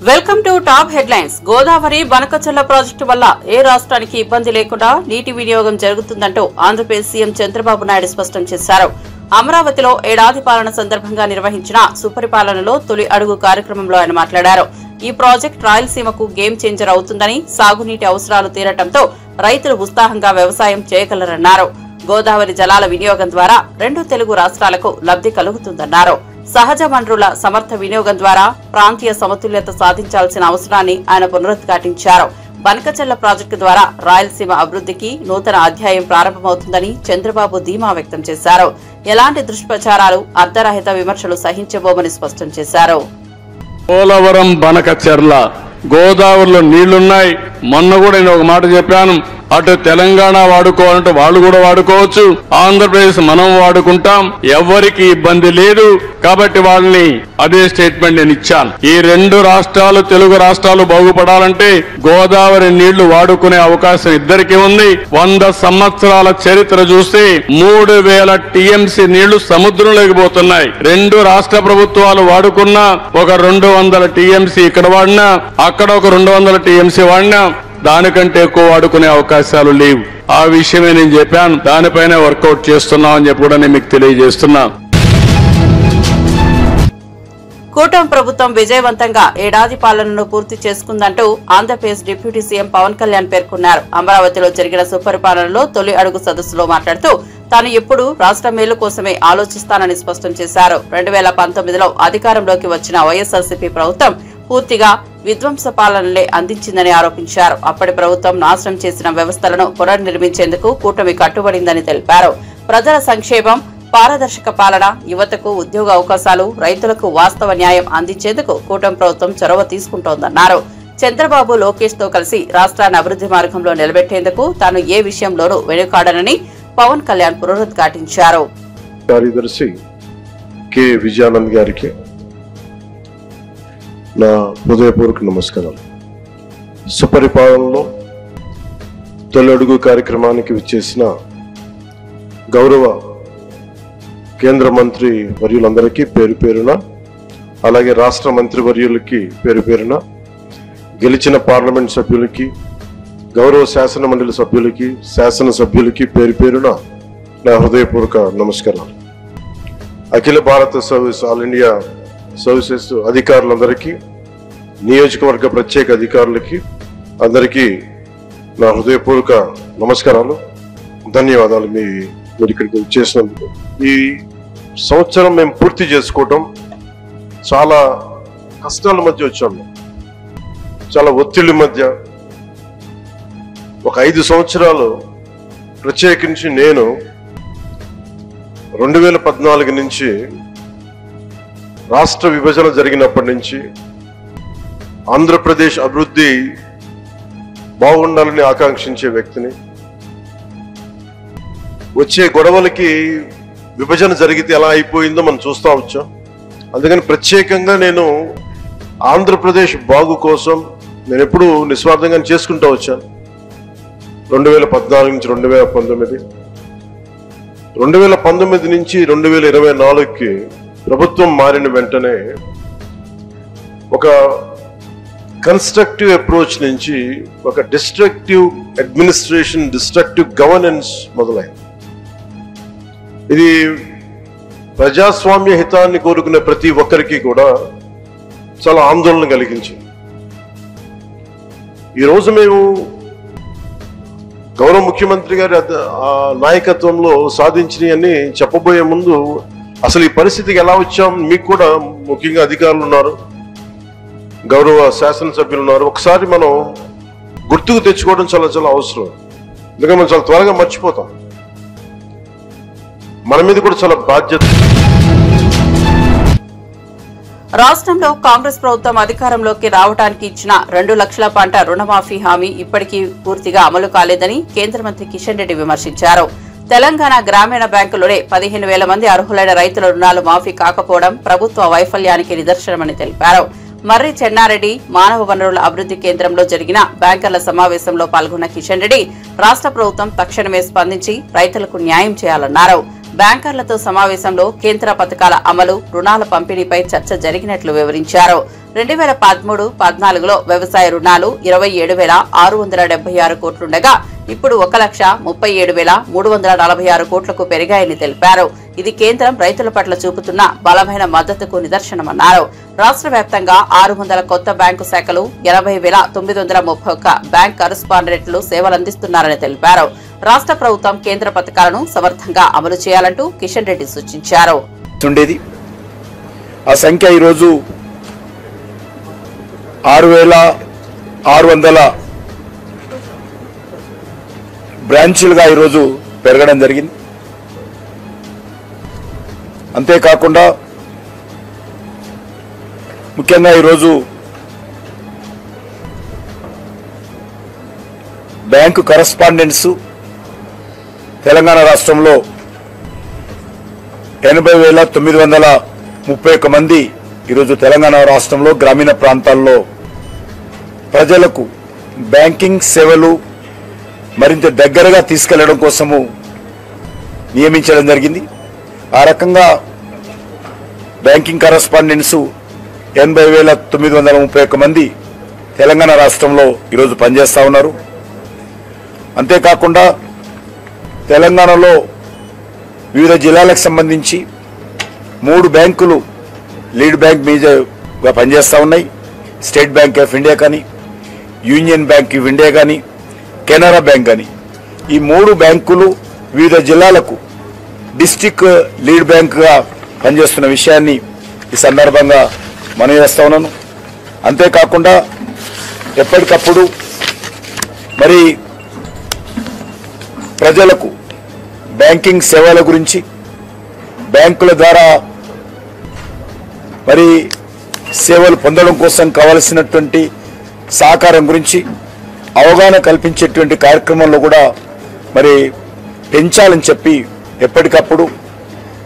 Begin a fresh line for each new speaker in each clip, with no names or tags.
Welcome to top headlines. Godavari Banakacherla project వల్ల ఏ రాష్ట్రానికి ఇబ్బంది లేకుండా నీటి వినియోగం జరుగుతుందంటూ ఆంధ్రప్రదేశ్ సీఎం చంద్రబాబు నాయుడు స్పష్టం చేశారు. అమరావతిలో ఏడాది పాలన సందర్భంగా నిర్వహించిన సుపరిపాలనలో తొలి అడుగు కార్యక్రమంలో ఆయన మాట్లాడారు. ఈ ప్రాజెక్టు రాయలసీమకు గేమ్ చేంజర్ అవుతుందని, సాగునీటి అవసరాలు తీరటంతో రైతులు ఉత్సాహంగా వ్యవసాయం చేయగలరన్నారు. గోదావరి జలాల వినియోగం ద్వారా రెండు తెలుగు రాష్ట్రాలకు లబ్ధి కలుగుతుందన్నారు. సహజ వనరుల సమర్థ వినియోగం ద్వారా ప్రాంతీయ సమతుల్యత సాధించాల్సిన అవసరాన్ని ఆయన పునరుద్ఘాటించారు. బనకచర్ల ప్రాజెక్టు ద్వారా రాయలసీమ అభివృద్ధికి నూతన అధ్యాయం ప్రారంభమవుతుందని చంద్రబాబు ధీమా వ్యక్తం చేశారు. ఎలాంటి దుష్ప్రచారాలు, అర్ధరహిత విమర్శలు సహించబోమని స్పష్టం చేశారు.
పోలవరం బనకచర్ల గోదావరిలో నీళ్లున్నాయి. మొన్న కూడా నేను ఒక మాట చెప్పాను, అటు తెలంగాణ వాడుకోవాలంటే వాళ్ళు కూడా వాడుకోవచ్చు, ఆంధ్రప్రదేశ్ మనం వాడుకుంటాం, ఎవరికి ఇబ్బంది లేదు. కాబట్టి వాళ్ళని అదే స్టేట్మెంట్ నేను ఇచ్చాను. ఈ రెండు రాష్ట్రాలు, తెలుగు రాష్ట్రాలు బాగుపడాలంటే గోదావరి నీళ్లు వాడుకునే అవకాశం ఇద్దరికీ ఉంది. 100 సంవత్సరాల చరిత్ర చూస్తే 3000 టీఎంసీ నీళ్లు సముద్రంలోకి పోతున్నాయి. రెండు రాష్ట్ర ప్రభుత్వాలు వాడుకున్నా ఒక 200 టీఎంసీ ఇక్కడ వాడినా, అక్కడ ఒక 200 టీఎంసీ వాడినా దానికంటే ఎక్కువ వాడుకునే అవకాశాలు లేవు. ఆ విషయమే నేను చెప్పాను. దానిపైన వర్కౌట్ చేస్తున్నాం అని చెప్పి కూడా నేను మీకు తెలియజేస్తున్నా.
కూటమి ప్రభుత్వం విజయవంతంగా ఏడాది పాలనను పూర్తి చేసుకుందంటూ ఆంధ్రప్రదేశ్ డిప్యూటీ సీఎం పవన్ కళ్యాణ్ పేర్కొన్నారు. అమరావతిలో జరిగిన సుపరిపాలనలో తొలి అడుగు సదస్సులో మాట్లాడుతూ తాను ఎప్పుడూ రాష్ట్ర మేలు కోసమే ఆలోచిస్తానని స్పష్టం చేశారు. 2019లో అధికారంలోకి వచ్చిన వైఎస్ఆర్సీపీ ప్రభుత్వం పూర్తిగా విధ్వంస పాలనలే అందించిందని ఆరోపించారు. అప్పటి ప్రభుత్వం నాశనం చేసిన వ్యవస్థలను పునర్నిర్మించేందుకు కూటమి కట్టుబడిందని తెలిపారు. ప్రజల సంక్షేమం, పారదర్శక పాలన, యువతకు ఉద్యోగ అవకాశాలు, రైతులకు వాస్తవ న్యాయం అందించేందుకు కూటమి ప్రభుత్వం చొరవ తీసుకుంటోందన్నారు. చంద్రబాబు, లోకేష్ తో కలిసి రాష్ట్రాన్ని అభివృద్ధి మార్గంలో నిలబెట్టేందుకు తాను ఏ విషయంలోనూ వెనుకాడనని పవన్ కళ్యాణ్ పునరుద్ఘాటించారు.
కార్యదర్శి కె విజయానంద్ గారికి నా హృదయపూర్వక నమస్కారాలు. సుపరిపాలనలో తొలి అడుగు కార్యక్రమానికి విచ్చేసిన గౌరవ కేంద్ర మంత్రి వర్యులందరికీ పేరు పేరున, అలాగే రాష్ట్ర మంత్రి వర్యులకి పేరు పేరున, గెలిచిన పార్లమెంట్ సభ్యులకి, గౌరవ శాసన మండలి సభ్యులకి, శాసనసభ్యులకి పేరు పేరున నా హృదయపూర్వక నమస్కారాలు. అఖిల భారత సర్వీస్, ఆల్ ఇండియా సర్వీసెస్ అధికారులందరికీ, నియోజకవర్గ ప్రత్యేక అధికారులకి అందరికీ నా హృదయపూర్వక నమస్కారాలు, ధన్యవాదాలు. మీరు ఇక్కడికి వచ్చేసినందుకు. ఈ సంవత్సరం మేము పూర్తి చేసుకోవటం చాలా కష్టాల మధ్య వచ్చాము, చాలా ఒత్తిళ్ల మధ్య. ఒక 5 సంవత్సరాలు ప్రత్యేకించి నేను 2014 నుంచి రాష్ట్ర విభజన జరిగినప్పటి నుంచి ఆంధ్రప్రదేశ్ అభివృద్ధి బాగుండాలని ఆకాంక్షించే వ్యక్తిని. వచ్చే గొడవలకి విభజన జరిగితే ఎలా అయిపోయిందో మనం చూస్తూ వచ్చాం. అందుకని ప్రత్యేకంగా నేను ఆంధ్రప్రదేశ్ బాగు కోసం నేను ఎప్పుడూ నిస్వార్థంగా చేసుకుంటూ వచ్చాను. 2014 నుంచి 2019, 2019 నుంచి 2024కి ప్రభుత్వం మారిన వెంటనే ఒక కన్స్ట్రక్టివ్ అప్రోచ్ నుంచి ఒక డిస్ట్రక్టివ్ అడ్మినిస్ట్రేషన్, డిస్ట్రక్టివ్ గవర్నెన్స్ మొదలైంది. ఇది ప్రజాస్వామ్య హితాన్ని కోరుకునే ప్రతి ఒక్కరికి కూడా చాలా ఆందోళన కలిగించింది. ఈరోజు మేము గౌరవ ముఖ్యమంత్రి గారి నాయకత్వంలో సాధించినవన్నీ చెప్పబోయే ముందు అసలు ఈ పరిస్థితికి ఎలా వచ్చాం, మీకు కూడా ముఖ్యంగా అధికారులు ఉన్నారు, గౌరవ శాసనసభ్యులు ఉన్నారు, ఒకసారి మనం గుర్తుకు తెచ్చుకోవడం చాలా చాలా అవసరం. ఎందుకంటే మనం చాలా త్వరగా మర్చిపోతాం. మన మీద కూడా చాలా బాధ్యత.
రాష్ట్రంలో కాంగ్రెస్ ప్రభుత్వం అధికారంలోకి రావడానికి ఇచ్చిన 2 లక్షల పంట రుణమాఫీ హామీ ఇప్పటికీ పూర్తిగా అమలు కాలేదని కేంద్ర మంత్రి కిషన్ రెడ్డి విమర్శించారు. తెలంగాణ గ్రామీణ బ్యాంకులోనే 15,000 మంది అర్హులైన రైతుల రుణాలు మాఫీ కాకపోవడం ప్రభుత్వ వైఫల్యానికి నిదర్శనమని తెలిపారు. మర్రి చెన్నారెడ్డి మానవ వనరుల అభివృద్ధి కేంద్రంలో జరిగిన బ్యాంకర్ల సమావేశంలో పాల్గొన్న కిషన్ రెడ్డి రాష్ట్ర ప్రభుత్వం తక్షణమే స్పందించి రైతులకు న్యాయం చేయాలన్నారు. బ్యాంకర్లతో సమావేశంలో కేంద్ర పథకాల అమలు, రుణాల పంపిణీపై చర్చ జరిగినట్లు వివరించారు. 2013-14లో వ్యవసాయ రుణాలు 27,676 కోట్లుండగా ఇప్పుడు 1,37,346 కోట్లకు పెరిగాయని తెలిపారు. ఇది కేంద్రం రైతుల పట్ల చూపుతున్న బలమైన మద్దతుకు నిదర్శనమన్నారు. రాష్ట్ర వ్యాప్తంగా 600 కొత్త బ్యాంకు శాఖలు, 80,931 బ్యాంక్ కరస్పాండెంట్లు సేవలందిస్తున్నారని తెలిపారు. రాష్ట్ర ప్రభుత్వం కేంద్ర పథకాలను సమర్థంగా అమలు చేయాలంటూ కిషన్ రెడ్డి సూచించారు.
ఆ సంఖ్య ఈరోజు 6,600 బ్రాంచీలుగా ఈరోజు పెరగడం జరిగింది. అంతేకాకుండా ముఖ్యంగా ఈరోజు బ్యాంకు కరస్పాండెంట్స్ తెలంగాణ రాష్ట్రంలో 80,931 మంది ఈరోజు తెలంగాణ రాష్ట్రంలో గ్రామీణ ప్రాంతాల్లో ప్రజలకు బ్యాంకింగ్ సేవలు మరింత దగ్గరగా తీసుకెళ్లడం కోసము నియమించడం జరిగింది. ఆ రకంగా బ్యాంకింగ్ కరస్పాండెంట్స్ 80,931 మంది తెలంగాణ రాష్ట్రంలో ఈరోజు పనిచేస్తూ ఉన్నారు. అంతేకాకుండా తెలంగాణలో వివిధ జిల్లాలకు సంబంధించి 3 బ్యాంకులు లీడ్ బ్యాంక్ మీదుగా పనిచేస్తూ ఉన్నాయి. స్టేట్ బ్యాంక్ ఆఫ్ ఇండియా కానీ, యూనియన్ బ్యాంక్ ఆఫ్ ఇండియా కానీ, కెనరా బ్యాంక్ కానీ, ఈ 3 బ్యాంకులు వివిధ జిల్లాలకు డిస్టిక్ లీడ్ బ్యాంక్గా పనిచేస్తున్న విషయాన్ని ఈ సందర్భంగా మనం చేస్తా ఉన్నాను. అంతేకాకుండా ఎప్పటికప్పుడు మరి ప్రజలకు బ్యాంకింగ్ సేవల గురించి, బ్యాంకుల ద్వారా మరి సేవలు పొందడం కోసం కావలసినటువంటి సహకారం గురించి అవగాహన కల్పించేటువంటి కార్యక్రమంలో కూడా మరి పెంచాలని చెప్పి ఎప్పటికప్పుడు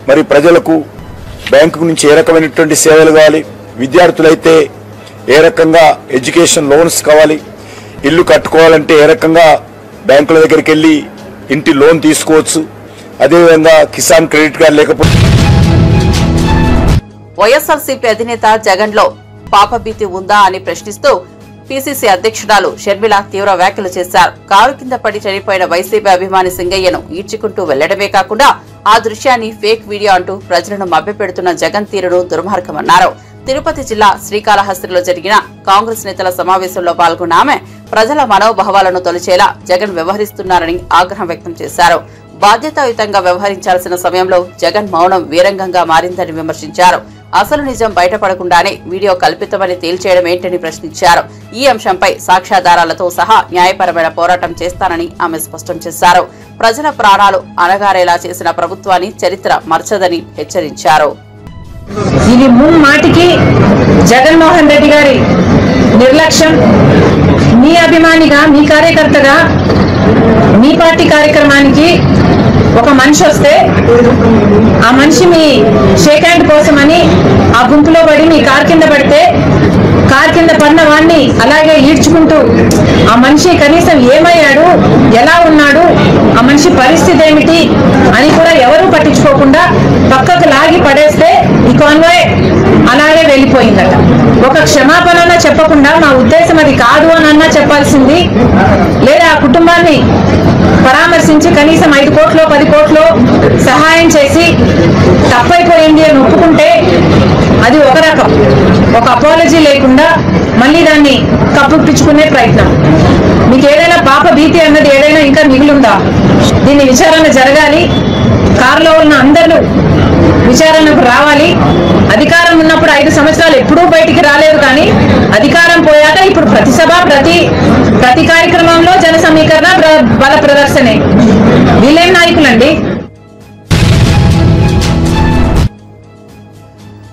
మరి ప్రజలకు బ్యాంకు నుంచి ఏ రకమైనటువంటి సేవలు కావాలి, విద్యార్థులైతే ఏ రకంగా ఎడ్యుకేషన్ లోన్స్ కావాలి, ఇల్లు కట్టుకోవాలంటే ఏ రకంగా బ్యాంకుల దగ్గరికి వెళ్ళి ఇంటి లోన్ తీసుకోవచ్చు, అదేవిధంగా కిసాన్ క్రెడిట్ కార్డు లేకపోతే
వైఎస్ఆర్సీపీ అధినేత జగన్ లో పాపభీతి ఉందా అని ప్రశ్నిస్తూ పీసీసీ అధ్యక్షురాలు షర్మిల తీవ్ర వ్యాఖ్యలు చేశారు. కారు కింద పడి చనిపోయిన వైసీపీ అభిమాని సింగయ్యను ఈడ్చుకుంటూ వెళ్లడమే కాకుండా ఆ దృశ్యాన్ని ఫేక్ వీడియో అంటూ ప్రజలను మభ్యపెడుతున్న జగన్ తీరును దుర్మార్గమన్నారు. తిరుపతి జిల్లా శ్రీకాళహస్తిలో జరిగిన కాంగ్రెస్ నేతల సమావేశంలో పాల్గొన్న ఆమె ప్రజల మనోభావాలను తొలిచేలా జగన్ వ్యవహరిస్తున్నారని ఆగ్రహం వ్యక్తం చేశారు. బాధ్యతాయుతంగా వ్యవహరించాల్సిన సమయంలో జగన్ మౌనం వీరంగంగా మారిందని విమర్శించారు. అసలు నిజం బయటపడకుండానే వీడియో కల్పితమని తేల్చేయడం ఏంటని ప్రశ్నించారు. ఈ అంశంపై సాక్ష్యాధారాలతో సహా న్యాయపరమైన పోరాటం చేస్తానని ఆమె స్పష్టం చేశారు. ప్రజల ప్రాణాలు అణగారేలా చేసిన ప్రభుత్వాన్ని చరిత్ర మర్చదని హెచ్చరించారు.
ఇది ముమ్మాటికి జగన్మోహన్ రెడ్డి గారి నిర్లక్ష్యం. మీ అభిమానిగా, మీ కార్యకర్తగా, మీ పార్టీ కార్యక్రమానికి ఒక మనిషి వస్తే ఆ మనిషి మీ షేక్ హ్యాండ్ కోసమని ఆ గుంపులో పడి మీ కార్ కింద పడితే కార్ కింద పడిన వాడిని అలాగే ఈడ్చుకుంటూ ఆ మనిషి కనీసం ఏమయ్యాడు, ఎలా ఉన్నాడు, ఆ మనిషి పరిస్థితి ఏమిటి అని కూడా ఎవరూ పట్టించుకోకుండా పక్కకు లాగి పడేస్తే ఈ కాన్వాయ్ అలాగే వెళ్ళిపోయిందట. ఒక క్షమాపణ చెప్పకుండా మా ఉద్దేశం అది కాదు అని అన్నా చెప్పాల్సింది, లేదా ఆ కుటుంబాన్ని పరామర్శించి కనీసం 5 కోట్లో 10 కోట్లో సహాయం చేసి తప్పైపోయింది అని ఒప్పుకుంటే అది ఒక రకం. ఒక అపాలజీ లేకుండా మళ్ళీ దాన్ని కప్పిపుచ్చుకునే ప్రయత్నం. మీకు ఏదైనా పాప భీతి అన్నది ఏదైనా ఇంకా మిగిలిందా? దీన్ని విచారణ జరగాలి. కారులో ఉన్న అందరూ విచారణకు రావాలి. అధికారం ఉన్నప్పుడు 5 సంవత్సరాలు ఎప్పుడూ బయటికి రాలేదు, కానీ అధికారం పోయాక ఇప్పుడు ప్రతి సభ, ప్రతి కార్యక్రమంలో జన సమీకరణ, బల ప్రదర్శనే. వీళ్ళేం నాయకులండి?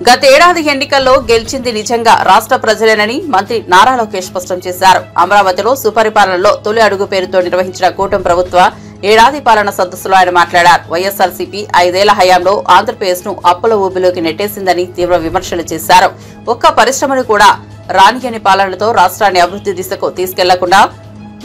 గతేడాది ఎన్నికల్లో గెలిచింది నిజంగా రాష్ట్ర ప్రజలేనని మంత్రి నారా లోకేష్ స్పష్టం చేశారు. అమరావతిలో సుపరిపాలనలో తొలి అడుగు పేరుతో నిర్వహించిన కూటమి ప్రభుత్వ ఏడాది పాలన సదస్సులో ఆయన మాట్లాడారు. వైఎస్ఆర్సీపీ 5 ఏళ్ల హయాంలో ఆంధ్రప్రదేశ్ ను అప్పుల ఊబిలోకి నెట్టేసిందని తీవ్ర విమర్శలు చేశారు. ఒక్క పరిశ్రమను కూడా రానియని పాలనతో రాష్ట్రాన్ని అభివృద్ధి దిశకు తీసుకెళ్లకుండా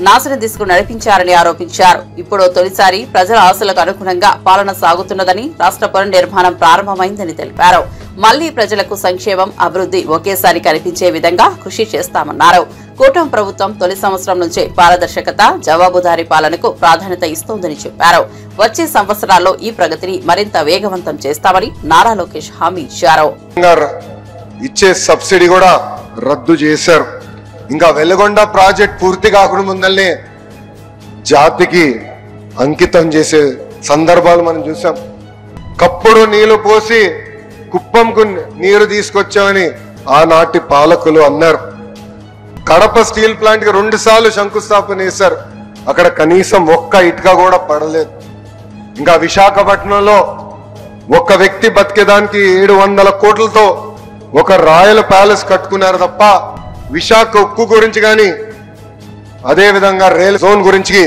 నాశన దిశకు నడిపించారని ఆరోపించారు. ఇప్పుడు తొలిసారి ప్రజల ఆశలకు అనుగుణంగా పాలన సాగుతున్నదని, రాష్ట్ర పునర్నిర్మాణం ప్రారంభమైందని తెలిపారు. మళ్లీ ప్రజలకు సంక్షేమం, అభివృద్ధి ఒకేసారి కనిపించే విధంగా కృషి చేస్తామన్నారు. కూటమి ప్రభుత్వం తొలి సంవత్సరం నుంచే పారదర్శకత, జవాబుదారీ పాలనకు ప్రాధాన్యత ఇస్తోందని చెప్పారు. వచ్చే సంవత్సరాల్లో ఈ ప్రగతిని మరింత వేగవంతం చేస్తామని నారా లోకేష్ హామీ ఇచ్చారు.
ఇచ్చే సబ్సిడీ కూడా రద్దు చేశారు. ఇంకా వెలుగొండ ప్రాజెక్ట్ పూర్తి కాకుండా ముందల్నే జాతికి అంకితం చేసే సందర్భాలు మనం చూసాం. కప్పుడు నీళ్లు పోసి కుప్పంకు నీరు తీసుకొచ్చామని ఆనాటి పాలకులు అన్నారు. కడప స్టీల్ ప్లాంట్ కి 2 సార్లు శంకుస్థాపన చేశారు. అక్కడ కనీసం ఒక్క ఇటుక కూడా పడలేదు. ఇంకా విశాఖపట్నంలో ఒక వ్యక్తి బతికేదానికి 700 కోట్లతో ఒక రాయల్ ప్యాలెస్ కట్టుకున్నారు తప్ప విశాఖ ఉక్కు గురించి కానీ అదే విధంగా రైల్ జోన్ గురించి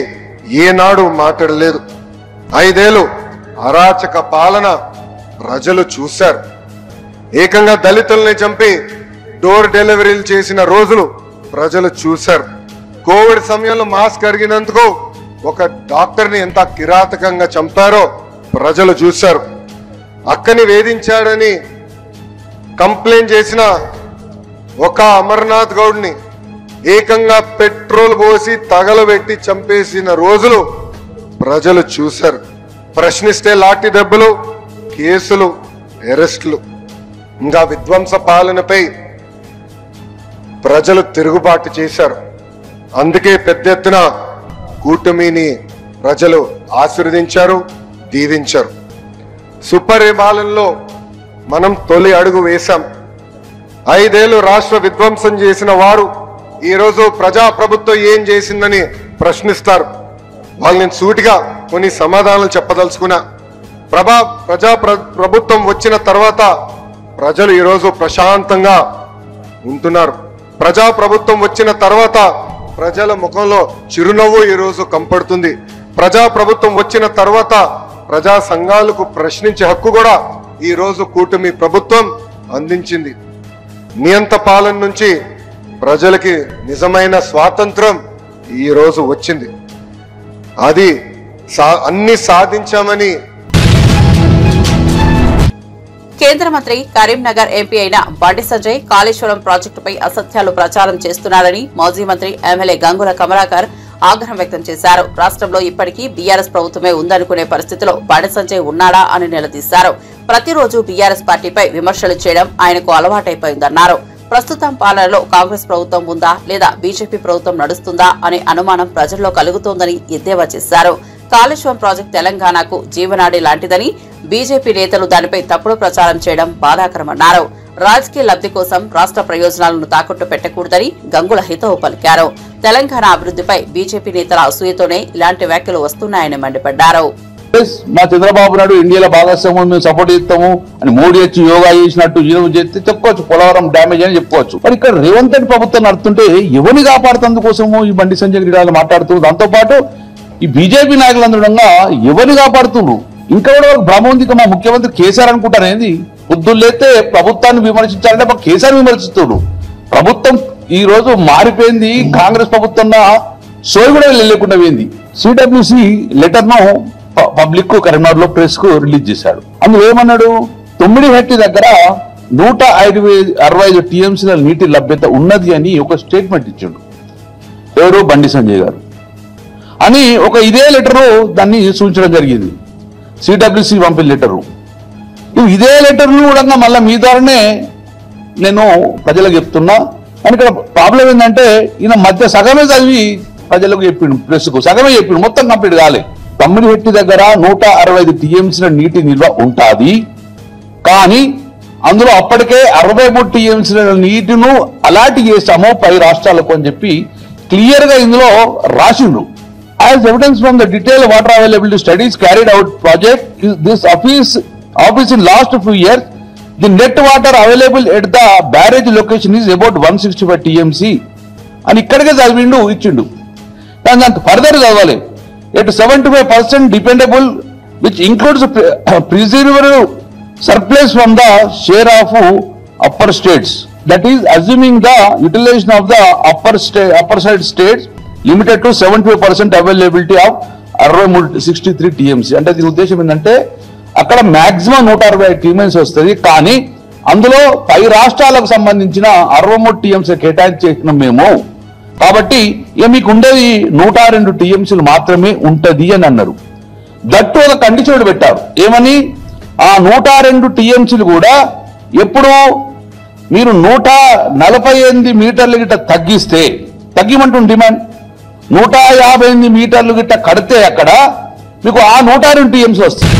ఏనాడు మాట్లాడలేదు. 5 ఏళ్లు అరాచక పాలన ప్రజలు చూశారు. ఏకంగా దళితుల్ని చంపి డోర్ డెలివరీలు చేసిన రోజులు ప్రజలు చూశారు. కోవిడ్ సమయంలో మాస్క్ అరిగినందుకు ఒక డాక్టర్ని ఎంత కిరాతకంగా చంపారో ప్రజలు చూశారు. అక్కని వేధించాడని కంప్లైంట్ చేసిన ఒక అమర్నాథ్ గౌడ్ని ఏకంగా పెట్రోల్ పోసి తగలబెట్టి చంపేసిన రోజులు ప్రజలు చూశారు. ప్రశ్నిస్తే లాఠీ దెబ్బలు, కేసులు, అరెస్టులు. ఇంకా విధ్వంస పాలనపై ప్రజలు తిరుగుబాటు చేశారు. అందుకే పెద్ద ఎత్తున కూటమిని ప్రజలు ఆశీర్వదించారు, దీవించారు. సుపరిపాలనలో మనం తొలి అడుగు వేశాం. 5 ఏళ్లు రాష్ట్ర విధ్వంసం చేసిన వారు ఈరోజు ప్రజాప్రభుత్వం ఏం చేసిందని ప్రశ్నిస్తారు. వాళ్ళని సూటిగా కొన్ని సమాధానాలు చెప్పదలుచుకున్నా. ప్రభుత్వం వచ్చిన తర్వాత ప్రజలు ఈరోజు ప్రశాంతంగా ఉంటున్నారు. ప్రజాప్రభుత్వం వచ్చిన తర్వాత ప్రజల ముఖంలో చిరునవ్వు ఈరోజు కంపడుతుంది. ప్రజాప్రభుత్వం వచ్చిన తర్వాత ప్రజా సంఘాలకు ప్రశ్నించే హక్కు కూడా ఈరోజు కూటమి ప్రభుత్వం అందించింది. నియంత పాలన నుంచి ప్రజలకి నిజమైన స్వాతంత్రం ఈరోజు వచ్చింది. అది అన్ని సాధించామని
కేంద్ర మంత్రి కరీంనగర్ ఎంపీ అయిన బండి సంజయ్ కాళేశ్వరం ప్రాజెక్టుపై అసత్యాలు ప్రచారం చేస్తున్నారని మాజీ మంత్రి ఎమ్మెల్యే గంగుల కమలాకర్ ఆగ్రహం వ్యక్తం చేశారు. రాష్ట్రంలో ఇప్పటికీ బీఆర్ఎస్ ప్రభుత్వమే ఉందనుకునే పరిస్థితిలో బండి సంజయ్ ఉన్నాడా అని నిలదీశారు. ప్రతిరోజు బీఆర్ఎస్ పార్టీపై విమర్శలు చేయడం ఆయనకు అలవాటైపోయిందన్నారు. ప్రస్తుతం పాలనలో కాంగ్రెస్ ప్రభుత్వం ఉందా లేదా బీజేపీ ప్రభుత్వం నడుస్తుందా అనే అనుమానం ప్రజల్లో కలుగుతోందని ఎద్దేవా చేశారు. కాళేశ్వరం ప్రాజెక్టు తెలంగాణకు జీవనాడి లాంటిదని, బీజేపీ నేతలు దానిపై తప్పుడు ప్రచారం చేయడం బాధాకరమన్నారు. రాజకీయ లబ్ధి కోసం రాష్ట్ర ప్రయోజనాలను తాకట్టు పెట్టకూడదని గంగుల హితవు పలికారు. తెలంగాణ అభివృద్ధిపై బీజేపీ నేతల అసూయతోనే ఇలాంటి వ్యాఖ్యలు వస్తున్నాయని మండిపడ్డారు.
మా చంద్రబాబు నాయుడు ఇండియాలో భాగస్వామ్యం మేము సపోర్ట్ చేస్తాము అని మోడీ వచ్చి యోగా చేసినట్టు చేస్తే చెప్పుకోవచ్చు, పోలవరం డ్యామేజ్ అని చెప్పుకోవచ్చు. మరి ఇక్కడ రేవంత్ రెడ్డి ప్రభుత్వం నడుతుంటే ఎవరిని కాపాడుతందుకోసము ఈ బండి సంజయ్ రెడ్డి మాట్లాడుతున్నారు. దాంతోపాటు ఈ బీజేపీ నాయకులందరంగా ఎవరిని కాపాడుతున్నారు. ఇంకా కూడా భ్రమ ఉంది. మా ముఖ్యమంత్రి కేసీఆర్ అనుకుంటారు ఏంది? పొద్దున్నైతే ప్రభుత్వాన్ని విమర్శించాలంటే మా కేసీఆర్ విమర్శిస్తున్నారు. ప్రభుత్వం ఈ రోజు మారిపోయింది. కాంగ్రెస్ ప్రభుత్వం సోయి కూడా లేకుండా పోయింది. సిడబ్ల్యూసి లెటర్ ను పబ్లిక్ కు కరీంనగర్ లో ప్రెస్ కు రిలీజ్ చేశాడు. అందులో ఏమన్నాడు? 9 దగ్గర 165 టీఎంసీల నీటి లభ్యత ఉన్నది అని ఒక స్టేట్మెంట్ ఇచ్చాడు. ఎవరు? బండి సంజయ్ గారు అని ఒక ఇదే లెటరు దాన్ని సూచించడం జరిగింది. సిడబ్ల్యూసి పంపిన లెటరు. ఇదే లెటర్ను కూడా మళ్ళీ మీ ద్వారానే నేను ప్రజలకు చెప్తున్నా. కానీ ఇక్కడ ప్రాబ్లం ఏంటంటే ఈయన మధ్య సగమే చదివి ప్రజలకు చెప్పిండు, ప్రెస్కు సగమే చెప్పిండు, మొత్తం కంప్లీట్ కాలే. తమ్మిడిహెట్టి దగ్గర 165 టీఎంసీల నీటి నిల్వ ఉంటుంది. కానీ అందులో అప్పటికే 63 టీఎంసీల నీటిను అలాట్ చేశాము పై రాష్ట్రాలకు అని చెప్పి క్లియర్ గా ఇందులో రాసిండు. As evidence from the detailed water availability studies carried out project, this office in last few years, the net water available at the barrage location is about 165 TMC. And ikkadike చదివిండు ఇచ్చిండు. దాని further చదవాలి. At 75% dependable, which includes preservable surplus from the share of upper states. That is assuming the utilization of the upper side states limited to 75% availability of 63 TMC. అంటే దీని ఉద్దేశం ఏంటంటే అక్కడ maximum 160 TMC వస్తుంది, కానీ అందులో పై రాష్ట్రాలకు సంబంధించిన 63 టీఎంసీ కేటాయించేసినాం మేము. కాబట్టి ఇక మీకు ఉండేది 102 టీఎంసీలు మాత్రమే ఉంటది అని అన్నారు. దట్టు ఒక కండిషన్ పెట్టారు. ఏమని? ఆ 102 టీఎంసీలు కూడా ఎప్పుడు మీరు 148 మీటర్లు గిట్ట తగ్గిస్తే, తగ్గిమంటుంది డిమాండ్, 158 మీటర్లు గిట్ట కడితే అక్కడ మీకు ఆ 102 టీఎంసీ వస్తుంది.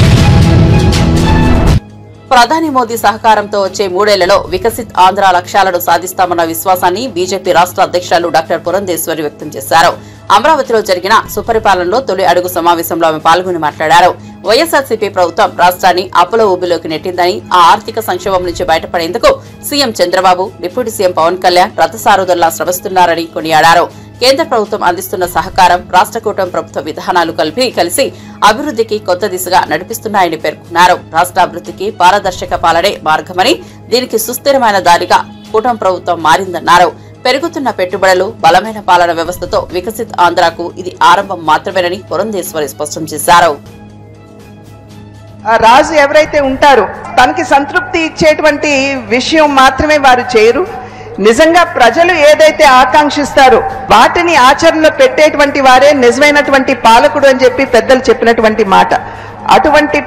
ప్రధాని మోదీ సహకారంతో వచ్చే 3 ఏళ్లలో వికసిత్ ఆంధ్ర లక్ష్యాలను సాధిస్తామన్న విశ్వాసాన్ని బీజేపీ రాష్ట్ర అధ్యక్షురాలు డాక్టర్ పురంధేశ్వరి వ్యక్తం చేశారు. అమరావతిలో జరిగిన సుపరిపాలనలో తొలి అడుగు సమావేశంలో ఆమె పాల్గొని మాట్లాడారు. వైఎస్ఆర్సీపీ ప్రభుత్వం రాష్ట్రాన్ని అప్పుల ఊబిలోకి నెట్టిందని, ఆ ఆర్థిక సంక్షోభం నుంచి బయటపడేందుకు CM Chandrababu, deputy CM Pawan Kalyan రథసారథుల్లా శ్రమిస్తున్నారని కొనియాడారు. కేంద్ర ప్రభుత్వం అందిస్తున్న సహకారం, రాష్ట్ర కూటమి ప్రభుత్వ విధానాలు కలిసి అభివృద్ధికి కొత్త దిశగా నడిపిస్తున్నాయని పేర్కొన్నారు. రాష్ట్ర అభివృద్ధికి పారదర్శక పాలనే మార్గమని, దీనికి సుస్థిరమైన దారిగా కూటమి ప్రభుత్వం మారిందన్నారు. పెరుగుతున్న పెట్టుబడులు, బలమైన పాలన వ్యవస్థతో వికసిత్ ఆంధ్రాకు ఇది ఆరంభం మాత్రమేనని పురంధేశ్వరి స్పష్టం చేశారు.
రాజు ఎవరైతే ఉంటారో తనకి సంతృప్తి ఇచ్చేటువంటి విషయం మాత్రమే వారు చేయరు. నిజంగా ప్రజలు ఏదైతే ఆకాంక్షిస్తారో వాటిని ఆచరణలో పెట్టేటువంటి వారే నిజమైనటువంటి పాలకుడు అని చెప్పి పెద్దలు చెప్పినటువంటి మాట. అటువంటి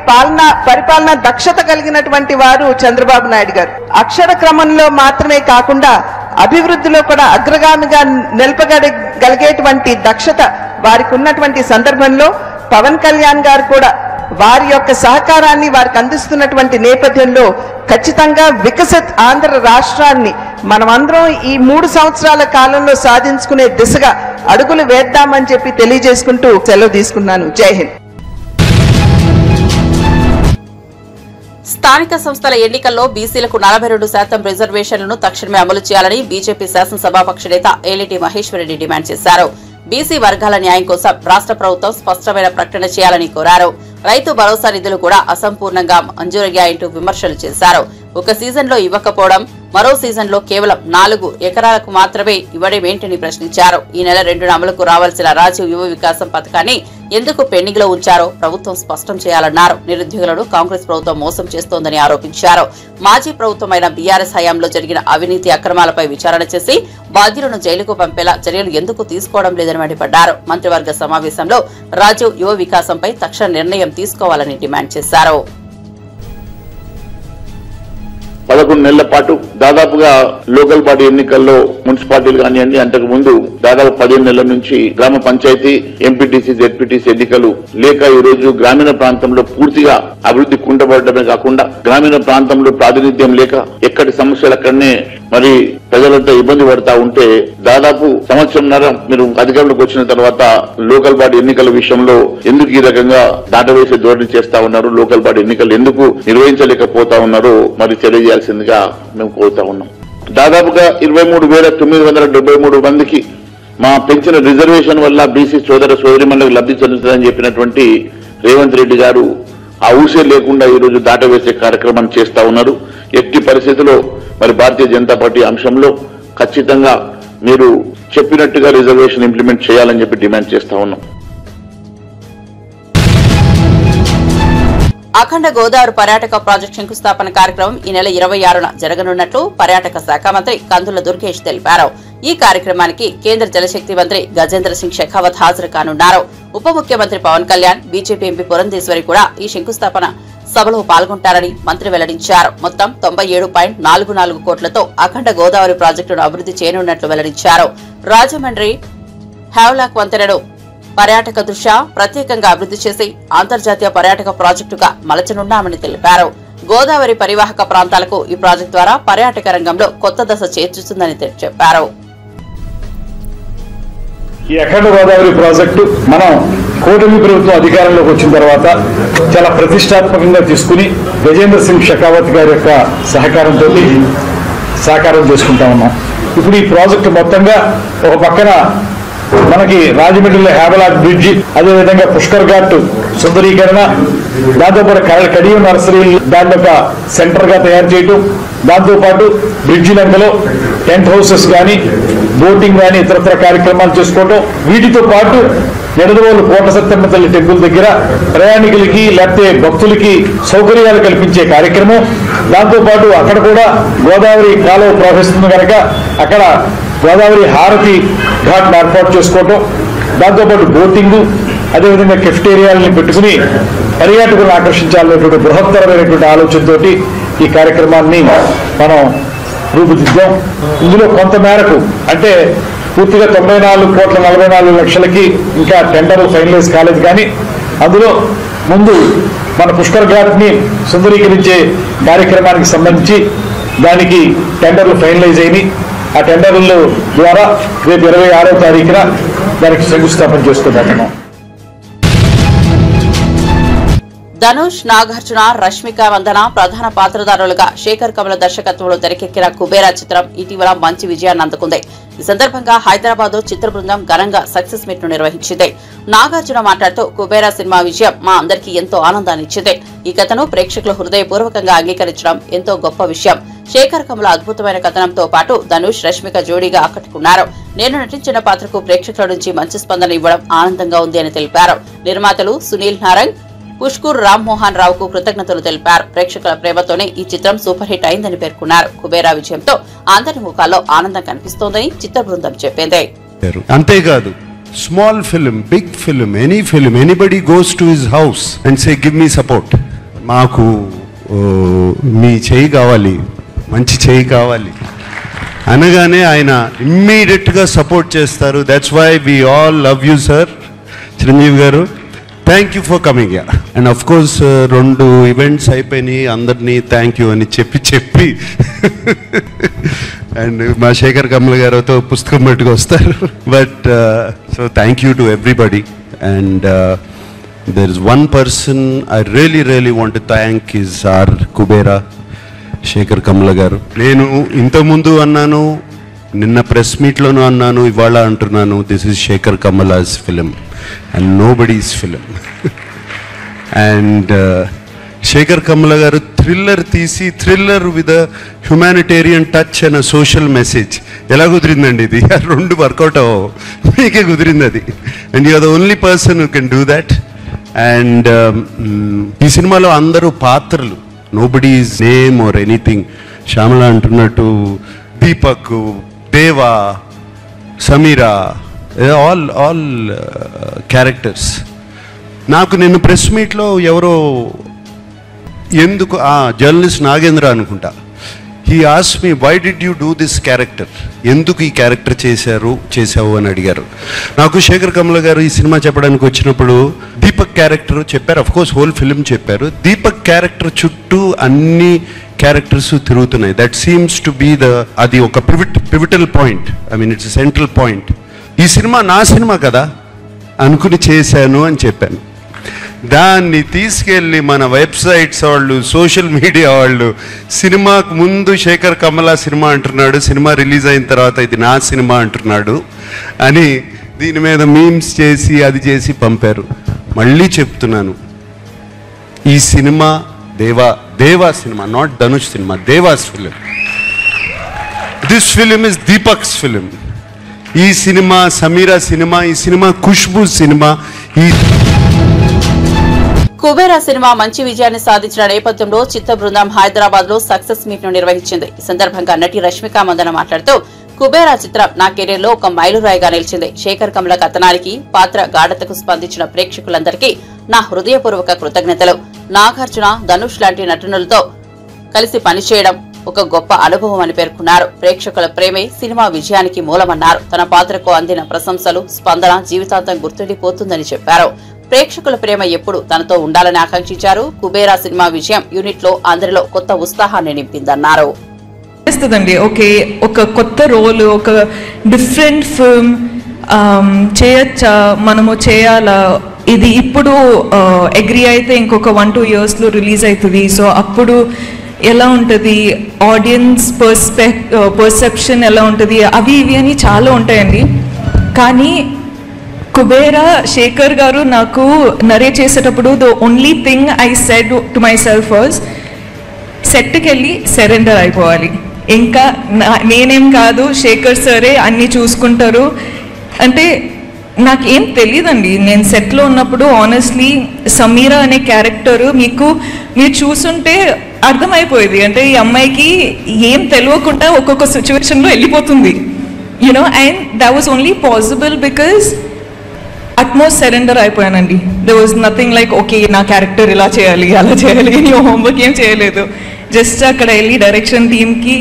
పరిపాలన దక్షత కలిగినటువంటి వారు చంద్రబాబు నాయుడు గారు. అక్షర క్రమంలో మాత్రమే కాకుండా అభివృద్ధిలో కూడా అగ్రగామిగా నిలపగలిగేటువంటి దక్షత వారికి ఉన్నటువంటి సందర్భంలో పవన్ కళ్యాణ్ గారు కూడా వారి యొక్క సహకారాన్ని వారికి అందిస్తున్నటువంటి నేపథ్యంలో ఖచ్చితంగా వికసిత్ ఆంధ్ర రాష్ట్రాన్ని మనమందరం ఈ 3 సంవత్సరాల కాలంలో సాధించుకునే దిశగా అడుగులు వేద్దామని చెప్పి తెలియజేసుకుంటూ సెలవు తీసుకున్నాను. జై హింద్.
స్థానిక సంస్థల ఎన్నికల్లో బీసీలకు 42% రిజర్వేషన్లను తక్షణమే అమలు చేయాలని బీజేపీ శాసనసభాపక్ష నేత ఏలిటి మహేశ్వరరెడ్డి డిమాండ్ చేశారు. బీసీ వర్గాల న్యాయం కోసం రాష్ట్ర ప్రభుత్వం స్పష్టమైన ప్రకటన చేయాలని కోరారు. రైతు భరోసా నిధులు కూడా అసంపూర్ణంగా మంజూరయ్యాయంటూ విమర్శలు చేశారు. ఒక సీజన్లో ఇవ్వకపోవడం, మరో సీజన్లో కేవలం 4 ఎకరాలకు మాత్రమే ఇవ్వడమేంటని ప్రశ్నించారు. ఈ నెల 2న అమలుకు రావాల్సిన రాజీవ్ యువ వికాసం పథకాన్ని ఎందుకు పెండింగ్ లో ఉంచారో ప్రభుత్వం స్పష్టం చేయాలన్నారు. నిరుద్యోగులను కాంగ్రెస్ ప్రభుత్వం మోసం చేస్తోందని ఆరోపించారు. మాజీ ప్రభుత్వమైన బీఆర్ఎస్ హయాంలో జరిగిన అవినీతి అక్రమాలపై విచారణ చేసి బాధ్యులను జైలుకు పంపేలా చర్యలు ఎందుకు తీసుకోవడం లేదని మండిపడ్డారు. మంత్రివర్గ సమావేశంలో రాజీవ్ యువ వికాసంపై తక్షణ నిర్ణయం తీసుకోవాలని డిమాండ్ చేశారు.
11 నెలల పాటు దాదాపుగా లోకల్ బాడీ ఎన్నికల్లో మున్సిపాలిటీలు కానివ్వండి, అంతకు ముందు దాదాపు 15 నెలల నుంచి గ్రామ పంచాయతీ, ఎంపీటీసీ, జెడ్పీటీసీ ఎన్నికలు లేక ఈ రోజు గ్రామీణ ప్రాంతంలో పూర్తిగా అభివృద్ధి కుంటపడటమే కాకుండా గ్రామీణ ప్రాంతంలో ప్రాతినిధ్యం లేక ఎక్కడి సమస్యలు అక్కడనే మరి ప్రజలంతా ఇబ్బంది పడతా ఉంటే దాదాపు సంవత్సరంన్నర మీరు అధికారంలోకి వచ్చిన తర్వాత లోకల్ బాడీ ఎన్నికల విషయంలో ఎందుకు ఈ రకంగా దాటవేసే ధోరణి చేస్తా ఉన్నారు, లోకల్ బాడీ ఎన్నికలు ఎందుకు నిర్వహించలేకపోతా ఉన్నారో మరి తెలియజేయాల్సిందిగా మేము కోరుతా ఉన్నాం. దాదాపుగా 23,973 మందికి మా పెంచిన రిజర్వేషన్ వల్ల బీసీ సోదర సోదరిమణులకు లబ్ధి చెందుతుందని చెప్పినటువంటి రేవంత్ రెడ్డి గారు ఆ ఊసే లేకుండా ఈ రోజు దాటవేసే కార్యక్రమాన్ని చేస్తా ఉన్నారు. ఎట్టి పరిస్థితుల్లో మరి భారతీయ జనతా పార్టీ అంశంలో ఖచ్చితంగా మీరు చెప్పినట్టుగా రిజర్వేషన్ ఇంప్లిమెంట్ చేయాలని చెప్పి డిమాండ్ చేస్తా ఉన్నాం.
అఖండ గోదావరి పర్యాటక ప్రాజెక్టు శంకుస్థాపన కార్యక్రమం ఈ నెల 26న జరగనున్నట్లు పర్యాటక శాఖ మంత్రి కందుల దుర్గేష్ తెలిపారు. ఈ కార్యక్రమానికి కేంద్ర జలశక్తి మంత్రి గజేంద్ర సింగ్ షెకావత్ హాజరు కానున్నారు. ఉప ముఖ్యమంత్రి పవన్ కళ్యాణ్, బీజేపీ ఎంపీ పురంధేశ్వరి కూడా ఈ శంకుస్థాపన సభలో పాల్గొంటారని మంత్రి వెల్లడించారు. మొత్తం 97.44 కోట్లతో అఖండ గోదావరి ప్రాజెక్టును అభివృద్ధి చేయనున్నట్లు వెల్లడించారు. రాజమండ్రి హ్యావ్లాక్ వంతెనను పర్యాటక దృష్ట్యా ప్రత్యేకంగా అభివృద్ధి చేసి అంతర్జాతీయ పర్యాటక ప్రాజెక్టుగా మలచనున్నామని తెలిపారు. గోదావరి పరివాహక ప్రాంతాలకు ఈ ప్రాజెక్టు ద్వారా పర్యాటక రంగంలో కొత్త దశ చేర్చుతుందని చెప్పారు.
ఈ అఖండ గోదావరి ప్రాజెక్టు మనం కూటమి ప్రభుత్వం అధికారంలోకి వచ్చిన తర్వాత చాలా ప్రతిష్టాత్మకంగా తీసుకుని గజేంద్ర సింగ్ షెకావత్ గారి యొక్క సహకారంతో సాకారం చేసుకుంటా ఉన్నాం. ఇప్పుడు ఈ ప్రాజెక్టు మొత్తంగా ఒక పక్కన మనకి రాజమండ్రిలో హ్యావలాక్ బ్రిడ్జి, అదేవిధంగా పుష్కర్ ఘాట్ సుందరీకరణ, దాంతోపాటు కడియం నర్సరీ దాన్ని ఒక సెంటర్గా తయారు చేయటం, దాంతోపాటు బ్రిడ్జి లంకలో టెంట్ హౌసెస్ కానీ బోటింగ్ కానీ ఇతరత్ర కార్యక్రమాలు చేసుకోవటం, వీటితో పాటు నిడదవోలు కోట సత్యమ్మ తల్లి టెంపుల్ దగ్గర ప్రయాణికులకి లేకపోతే భక్తులకి సౌకర్యాలు కల్పించే కార్యక్రమం, దాంతోపాటు అక్కడ కూడా గోదావరి కాలువ ప్రవహిస్తుంది కనుక అక్కడ గోదావరి హారతి ఘాట్ ఏర్పాటు చేసుకోవటం, దాంతోపాటు బోటింగు, అదేవిధంగా కెఫ్టేరియాలని పెట్టుకుని పర్యాటకులను ఆకర్షించాలనేటువంటి బృహత్తరమైనటువంటి ఆలోచనతో ఈ కార్యక్రమాన్ని మనం రూపుదిద్దాం. ఇందులో కొంత మేరకు అంటే పూర్తిగా 94,44,00,000కి ఇంకా టెండర్లు ఫైనలైజ్ కాలేదు, కానీ అందులో ముందు మన పుష్కర్ ఘాట్ని సుందరీకరించే కార్యక్రమానికి సంబంధించి దానికి టెండర్లు ఫైనలైజ్ అయినాయి. ఆ టెండర్ల ద్వారా రేపు 26వ తారీఖున దానికి శంకుస్థాపన చేసుకుంటున్నాం.
ధనుష్, నాగార్జున, రష్మిక మందన ప్రధాన పాత్రధారులుగా శేఖర్ కమల దర్శకత్వంలో తెరకెక్కిన కుబేరా చిత్రం ఇటీవల మంచి విజయాన్ని అందుకుంది. ఈ సందర్భంగా హైదరాబాద్ చిత్ర బృందం ఘనంగా సక్సెస్ మీట్ ను నిర్వహించింది. నాగార్జున మాట్లాడుతూ కుబేరా సినిమా విజయం మా అందరికీ ఎంతో ఆనందాన్ని ఇచ్చింది. ఈ కథను ప్రేక్షకులు హృదయపూర్వకంగా అంగీకరించడం ఎంతో గొప్ప విషయం. శేఖర్ కమల అద్భుతమైన కథనంతో పాటు ధనుష్, రష్మిక జోడీగా ఆకట్టుకున్నారు. నేను నటించిన పాత్రకు ప్రేక్షకుల నుంచి మంచి స్పందన ఇవ్వడం ఆనందంగా ఉంది అని తెలిపారు. నిర్మాతలు సునీల్ నారంగ్, పుష్కూర్ రామ్మోహన్ రావుకు కృతజ్ఞతలు తెలిపారు. ప్రేక్షకుల ప్రేమతోనే ఈ చిత్రం సూపర్ హిట్ అయిందని పేర్కొన్నారు. కుబేరా విజయంతో అందరి ముఖాల్లో ఆనందం కనిపిస్తోందని చిత్ర బృందం చెప్పింది.
అంతేకాదు, small film, big film, any film, anybody goes to his house and say give me support, మాకు మీ చేయి కావాలి, మంచి చేయి కావాలి అనగానే ఆయన ఇమ్మీడియట్గా సపోర్ట్ చేస్తారు. That's why we all love you sir Chiranjeevi garu. Thank you for coming. And of course 2 events అయిపోయినాయి, అందరినీ థ్యాంక్ యూ అని చెప్పి అండ్ మా శేఖర్ కమల గారితో పుస్తకం పట్టుకు వస్తారు. But so thank you to everybody. And there is one person I really want to thank is or Kubera Shekhar Kammula garu. నేను ఇంతకుముందు అన్నాను, నిన్న ప్రెస్ మీట్లోనూ అన్నాను, ఇవాళ అంటున్నాను, this is Shekhar Kammula's film and nobody's film. And Shekhar Kamala garu thriller తీసి thriller with a humanitarian touch and a social message ఎలా కుదిరిందండి ఇది? రెండు వర్కౌట్ అవ్వవు, మీకే కుదిరింది అది. And you are the only person who can do that. And ఈ సినిమాలో అందరూ పాత్రలు, nobody is name or anything. Shyamala అంటున్నట్టు దీపక్, దేవా, సమీరా, ఆల్ క్యారెక్టర్స్. నాకు నిన్న ప్రెస్ మీట్లో ఎవరో ఎందుకు జర్నలిస్ట్ నాగేంద్ర అనుకుంటా, he ask me why did you do this character, ఎందుకు ఈ క్యారెక్టర్ చేసావు అని అడిగారు. నాకు శేఖర్ కమల గారు ఈ సినిమా చెప్పడానికి వచ్చినప్పుడు దీపక్ క్యారెక్టర్ చెప్పారు, అఫ్ కోర్స్ హోల్ ఫిల్మ్ చెప్పారు. దీపక్ క్యారెక్టర్ చుట్టూ అన్ని క్యారెక్టర్స్ తిరుగుతున్నాయి. దట్ సీమ్స్ టు బీ అది ఒక pivotal point, I mean it's central point. ఈ సినిమా నా సినిమా కదా అనుకుని చేశాను అని చెప్పాను. దాన్ని తీసుకెళ్ళి మన వెబ్సైట్స్ వాళ్ళు, సోషల్ మీడియా వాళ్ళు, సినిమాకు ముందు శేఖర్ కమల సినిమా అంటున్నాడు, సినిమా రిలీజ్ అయిన తర్వాత ఇది నా సినిమా అంటున్నాడు అని దీని మీద మీమ్స్ చేసి అది చేసి పంపారు. మళ్ళీ చెప్తున్నాను, ఈ సినిమా దేవా cinema, not Dhanush cinema, devas film. This film is Deepak's film. ఈ సినిమా సమీరా సినిమా, ఈ సినిమా ఖుష్బూ సినిమా. ఈ
కుబేరా సినిమా మంచి విజయాన్ని సాధించిన నేపథ్యంలో చిత్ర బృందం హైదరాబాద్ లో సక్సెస్ మీట్ ను నిర్వహించింది. ఈ సందర్భంగా నటి రష్మిక మందన మాట్లాడుతూ, కుబేరా చిత్రం నా కెరీర్ లో ఒక మైలురాయిగా నిలిచింది. శేఖర్ కమల కథనానికి, పాత్ర గాఢతకు స్పందించిన ప్రేక్షకులందరికీ నా హృదయపూర్వక కృతజ్ఞతలు. నాగార్జున, ధనుష్ లాంటి నటునులతో కలిసి పనిచేయడం ఒక గొప్ప అనుభవం అని పేర్కొన్నారు. ప్రేక్షకుల ప్రేమే సినిమా విజయానికి మూలమన్నారు. తన పాత్రకు అందిన ప్రశంసలు, స్పందన జీవితాంతం గుర్తుండిపోతుందని చెప్పారు. ప్రేక్షకుల ప్రేమ ఎప్పుడు తనతో ఉండాలని ఆకాంక్షించారు. కుబేరా సినిమా విజయం యూనిట్ లో అందరిలో కొత్త ఉత్సాహాన్ని నింపిందన్నారు.
ఓకే, ఒక కొత్త రోల్, ఒక డిఫరెంట్ ఫిల్మ్ చేయొచ్చా, మనము చేయాలా, ఇది ఇప్పుడు అగ్రీ అయితే ఇంకొక 1-2 yearsలో రిలీజ్ అవుతుంది. సో అప్పుడు ఎలా ఉంటుంది, ఆడియన్స్ పర్సెప్షన్ ఎలా ఉంటుంది, అవి ఇవి అని చాలా ఉంటాయండి. కానీ కుబేరా శేఖర్ గారు నాకు నరేట్ చేసేటప్పుడు the only thing I said to my self was సెట్కి వెళ్ళి సరెండర్ అయిపోవాలి, ఇంకా నేనేం కాదు శేఖర్ సరే అన్నీ చూసుకుంటారు. అంటే నాకేం తెలియదండి, నేను సెట్లో ఉన్నప్పుడు ఆనెస్ట్లీ సమీరా అనే క్యారెక్టర్ మీరు చూసుంటే అర్థమైపోయేది. అంటే ఈ అమ్మాయికి ఏం తెలియకుండా ఒక్కొక్క సిచ్యువేషన్లో వెళ్ళిపోతుంది, you know. And that was only possible because utmost surrender అయిపోయానండి. There was nothing like okay నా క్యారెక్టర్ ఇలా చేయాలి అలా చేయాలి, నేను హోంవర్క్ ఏం చేయలేదు. జస్ట్ అక్కడ వెళ్ళి డైరెక్షన్ టీమ్కి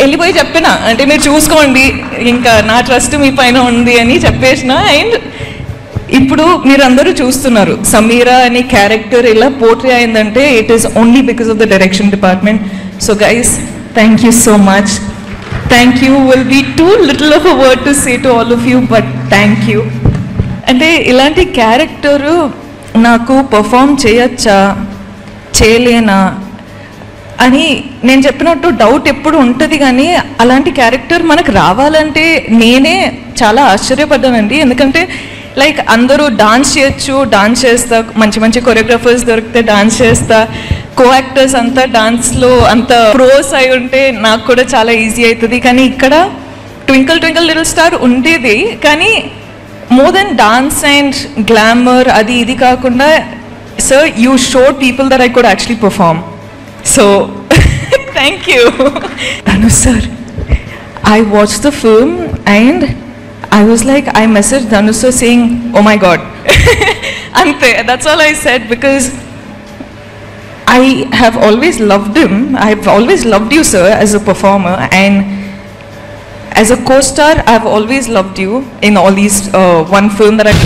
వెళ్ళిపోయి చెప్పిన, అంటే మీరు చూసుకోండి ఇంకా నా ట్రస్ట్ మీ పైన ఉంది అని చెప్పేసిన. అండ్ ఇప్పుడు మీరందరూ చూస్తున్నారు సమీరా అనే క్యారెక్టర్ ఇలా పోర్ట్రే అయిందంటే it is only because of the direction department. So guys, thank you so much. Thank you will be too little of a word to say to all of you, but thank you. అంటే ఇలాంటి character నాకు perform చేయొచ్చా చేయలేనా అని నేను చెప్పినట్టు doubt ఎప్పుడు ఉంటుంది, కానీ అలాంటి క్యారెక్టర్ మనకు రావాలంటే నేనే చాలా ఆశ్చర్యపడ్డానండి. ఎందుకంటే లైక్ అందరూ డాన్స్ చేయొచ్చు, డాన్స్ చేస్తా, మంచి మంచి కొరియోగ్రాఫర్స్ దొరికితే డాన్స్ చేస్తా, కో యాక్టర్స్ అంతా డాన్స్లో అంత ప్రోస్ అయి ఉంటే నాకు కూడా చాలా ఈజీ అవుతుంది. కానీ ఇక్కడ ట్వింకిల్ ట్వింకిల్ లిటిల్ స్టార్ ఉండేది, కానీ more than dance and glamour అది ఇది కాకుండా sir you showed people that I could actually perform. So, thank you. Dhanush sir, I watched the film and I was like, I messaged Dhanush sir saying, oh my god. Ante, that's all I said because I have always loved him. I've always loved you sir as a performer, and as a co-star I've always loved you in all these one film that I